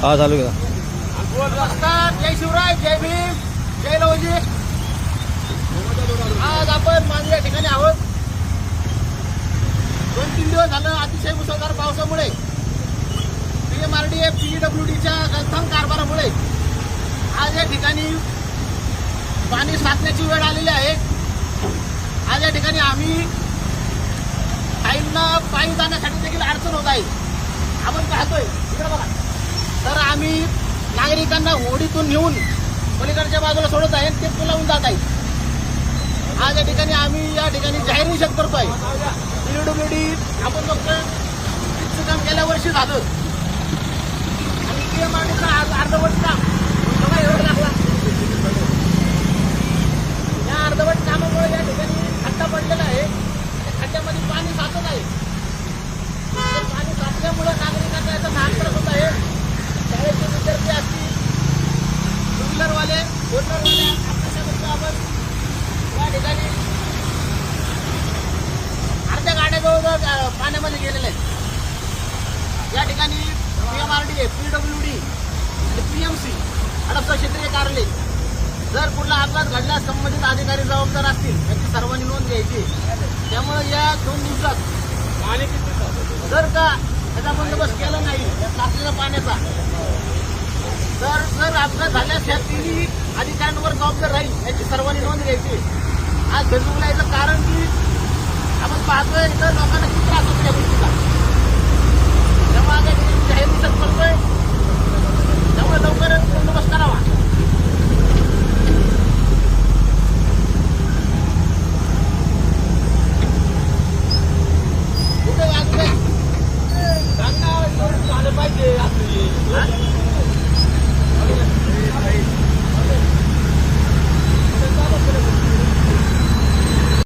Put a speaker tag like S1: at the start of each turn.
S1: हा चालू केला.
S2: नमस्कार, जय शिवराय, जय भीम, जय लवजी. आज आपण मांजरी या ठिकाणी आहोत. 2-3 दिवस झालं अतिशय मुसळधार पावसामुळे PMRDA PWDच्या गलथान कारभारामुळे आज या ठिकाणी पाणी साचण्याची वेळ आलेली आहे. आज या ठिकाणी आम्ही काहींना पायी जाण्यासाठी देखील अडचण होत आहे. आपण पाहतोय इकडे बघा. तर आम्ही नागरिकांना होडीतून नेऊन पलीकडच्या बाजूला सोडत आहे, ते पुलावून जात आहे. आज या ठिकाणी आम्ही या ठिकाणी जाहीर निषेध करतोय. PWD आपण फक्त इतकं काम गेल्या वर्षी झालं आणि PMRDचं आज अर्धवट काम बघा एवढं लागला. या अर्धवट कामामुळे या ठिकाणी खड्डा पडलेला आहे. त्या खड्ड्यामध्ये पाणी साचत आहे. पाणी साचल्यामुळे नागरिकांना याचा लहान त्रास होत आहे. शाळेचे विद्यार्थी असतील, टू व्हीलरवाले, फोर व्हीलरवाले, आपल्यासोबत आपण या ठिकाणी अर्ध्या गाड्या जवळजवळ पाण्यामध्ये गेलेल्या आहेत. या ठिकाणी PMRDA, PWD आणि PMC हडपसर क्षेत्रीय कार्यालय जर कुठला अपघात घडल्यास संबंधित अधिकारी जबाबदार असतील याची सर्वांनी नोंद घ्यायची. त्यामुळे या 2 दिवसात जर का त्याचा बंदोबस्त केला नाही साचलेल्या पाण्याचा तर जर अपघात झाल्यास या 3 अधिकाऱ्यांवर जबाबदार राहील याची सर्वांनी नोंद घ्यायची. आज फेसबुकला याचं कारण की आपण पाहतोय तर लोकांना किती त्रास होतो या गोष्टीचा. त्यामुळे जाहीर निषेध करतोय. त्यामुळे लवकरच बंदोबस्त करावा.